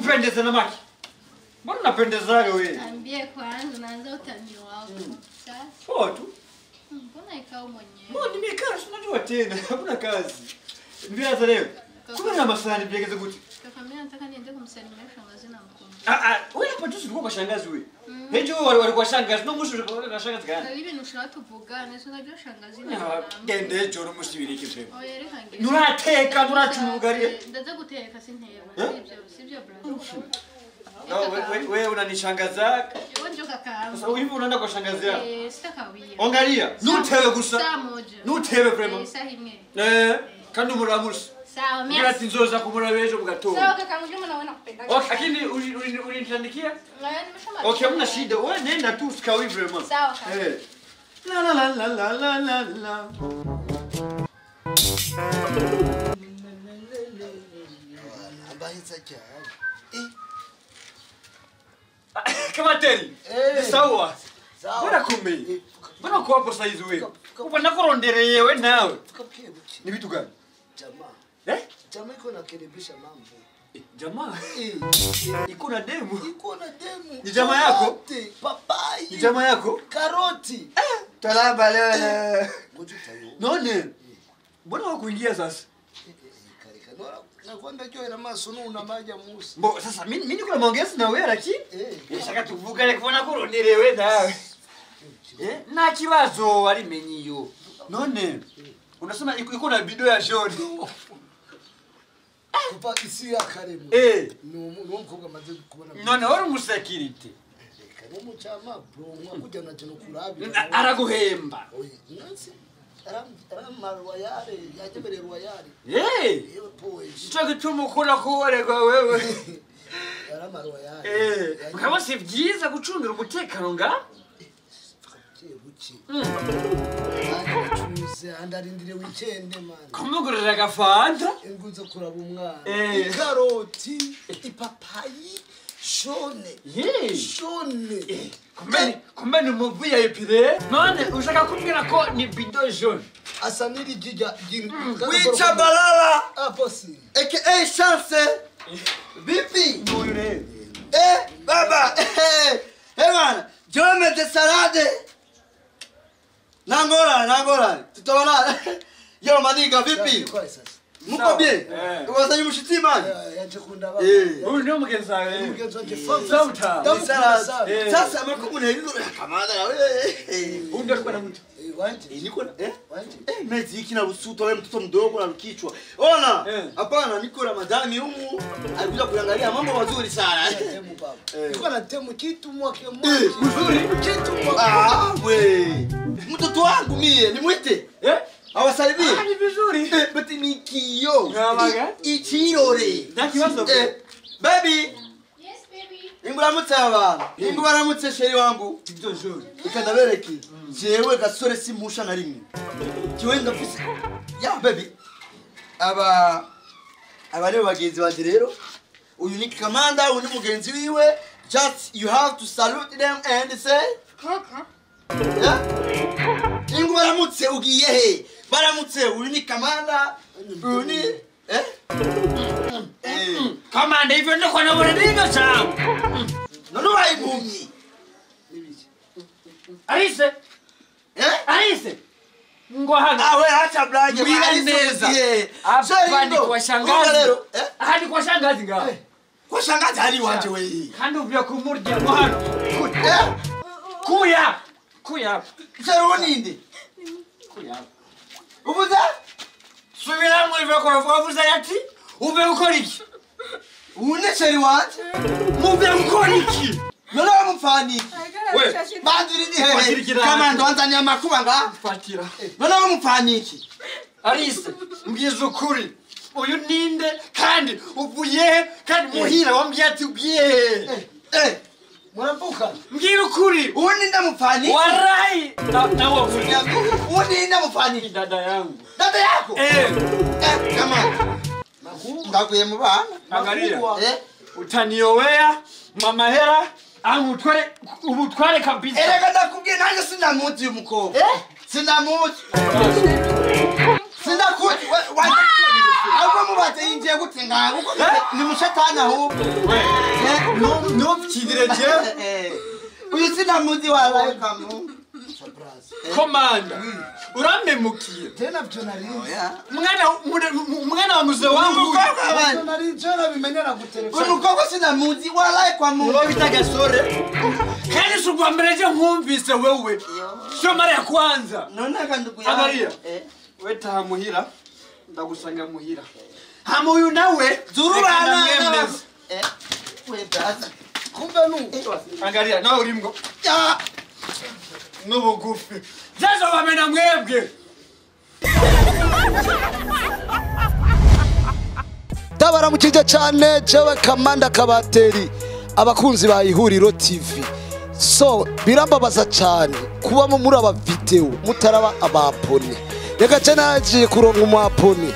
kupendeza na maki. Mbona unapendezaga wewe? Ambie kwanza unaanza utani wako. Sasa. Poa tu. Mbona ikao mwenyewe? Mbona nimekaa unajua tena. Hakuna kazi. Nimeanza leo. Kuna na masani biegeze kuti. Kaka mimi nataka niende kumsalimia shangazi na mkuu. Wewe hapa tu ulikuwa kwa shangazi wewe. Hejo walikuwa shangazi. No mwisho ulikuwa kwa shangazi gani? Hivi nushaka tuvugane, sio unajua shangazi na. Gende joro musibirike pe. Oya reka ngire. Nurateka nuracumugaria. Ndaza guteka sinteba. Sivyo brother. No, wewe unanishangaza. Wewe ndio kaka. Sasa hivi unaenda kwa shangazi yako. Sitakawia. Angalia, nutewe gusa. Saa moja. Nutewe vraiment. Saa imwe. Kandi umuramusi. Sawa, merci. Ati nzoza kumurabejo mugatondo. Sawa kaka, mjuma nawe nakupenda. Okay, lakini ulinitandikia? Nimeshamaliza. Okay, hamna shida. Wewe nenda tu sikawi vraiment. Sawa kaka. La la la la la la la la. Ambaye cyane. Kama teri. Sawa. Sawa. Mbona kumbe? Mbona kwa hapo saizi wewe? Uko nakurondereye wewe nawe. Ni vitu gani? Jamaa. Jamaa iko nakaribisha mambo. Jamaa? Iko na demu. Iko na demu. Ni jamaa yako? Papai. Ni jamaa yako? Karoti. Talamba leo. Ngojutayo. None. Mbona wakuingia sasa? Karika. Nakwambia kio ina masono una maja musi. Mbo sasa mimi niko na maongezi na wewe lakini nishaka tuvugane kubona kurondere wewe nawe. Na kibazo alimenyiyo. None. Unasema iko na video ya Joni. Kupa isi ya karemu. No mkoga maze kubona. None wari umusecurity. Karemu chama bro mwakuja na cyo kurabi. Araguhemba. Nansi. Marwa yare yajebererwa yare. Yewe poe. Nchaka tumukora ko waregwa wewe. Marwa yare. Ukaba se byiza gucungira umutekano nga? Buki. Chuze andarindire weekend man. Kumugurira gafanta? Inguze kuraba umwana. Karoti, ipapayi, shone. Shone. Kumbe ni muvi ya epide. None ushaka kumbwira ko ni bido jaune. Asa niri jija Wicha balala. Aposi. Chance. Vipi? Mure. Baba. Bana, jewe de salade. Nangora. Tutaona. Yo maniga vipi? Muko bien? Wazanyi mushitsi mani? Yaje kunda baba. Huyu ndio mgenzi wawe. Mgenzi wake fam. Sasa makubune hizo kamada wewe. Huyu ndio alikuwa na mtu. Wanje. Niko na mezi hiki na usuto wewe mtoto mdogo na kichwa. Ona, hapana niko na madami humu. Alikuja kuangalia mambo mazuri sana. Temu baba. Niko na temu kitu mwake mmoja. Mzuri. Kitu mwake. We. Mtoto wangu mie, nimwite. Awasaidie. Ni vizuri. But ni kiyo. Ngamaga? Ichirore. Nakibazo. Baby. Yes baby. Inguramutse abantu. Inguramutse sheri wangu. Bido jaune. Ikadabereki. Jewe Gasore Simpusha na rimwe. Jewe ndafise. Ya baby. Abare bagenzi banje rero. Uyu ni commander, uyu ni mugenzi wiwe. Just you have to salute them and say Kaka. Ingu baramutse ugiye he? Baramutse uyu ni commander. Uyu ni Kamanda hivyo ndio kwa nabona dinga sawa. Nono waibumyi. Arise. Arise. Ngohanga. Awe acha blage neza. Hapa ni kwa shangazi. Hadi kwa shangazi nga. Kwa shangazi hali wanje wewe. Kandi uvya kumurya muhano. Kuya. Zero ninde? Kuya. Ubuza? Subira mu ivyo kwa vuza yati. Ube ukora iki? Unesheri wanje? Mube ukora iki? Nono mufani. We, bandiri ni hehe. Kama ndo anzanya makuba nga. Fatira. Nono mufani iki? Arise, mbyiza ukuri. Uyu ninde kandi uvuye kandi muhira wambye ati ugiye. Muravuka. Mbwira ukuri. Undi ndamufani. Warai. Na wavuye. Undi ndamufani. Dada yangu. Dada yako? Kama. Ngakuye mu bana. Angalia. Utaniowea mama hera amutware ubutware kabisa. Erega ndakubwiye nanjye sinamuzi umukobwa. Sinamuzi. Sinakuzi. ahubwo mubaze yinjiye gute ngaho ni mushatana ahubwo no kidire je uyu sinamuzi wabaye kamu komanda uramemukiye tena byo nari mwana wa mzee wangu byo nari jana bimenyera gutelefona uko sinamuzi wabaye kwa mu uwo bita Gasore kandi shugwa mbere je nkumvise wewe sio mara ya kwanza none akandugu ya Angalia weta muhira ndagusanga muhira hama uyu nawe zururana we brother kumbe angalia nawe urimgo n'ubugufi jazo bamena mwebwe tabaramukije cyane jewe Kamanda Kabateri abakunzi ba Ihuriro TV so birambabaza cyane kuba muri aba video mutaraba abapone reka cyane nagiye kuronka umwapone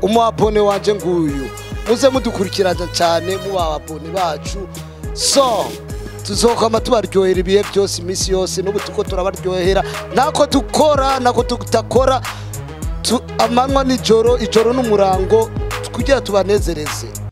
umwapone wanje nguyu muze mudukurikirana cyane mu babapone bacu so tuzokama tubaryohera ibihe byose imisi yose n'ubu tuko turabaryohera nako dukora nako tutakora amanywa n'ijoro n'umurango kugira tubanezereze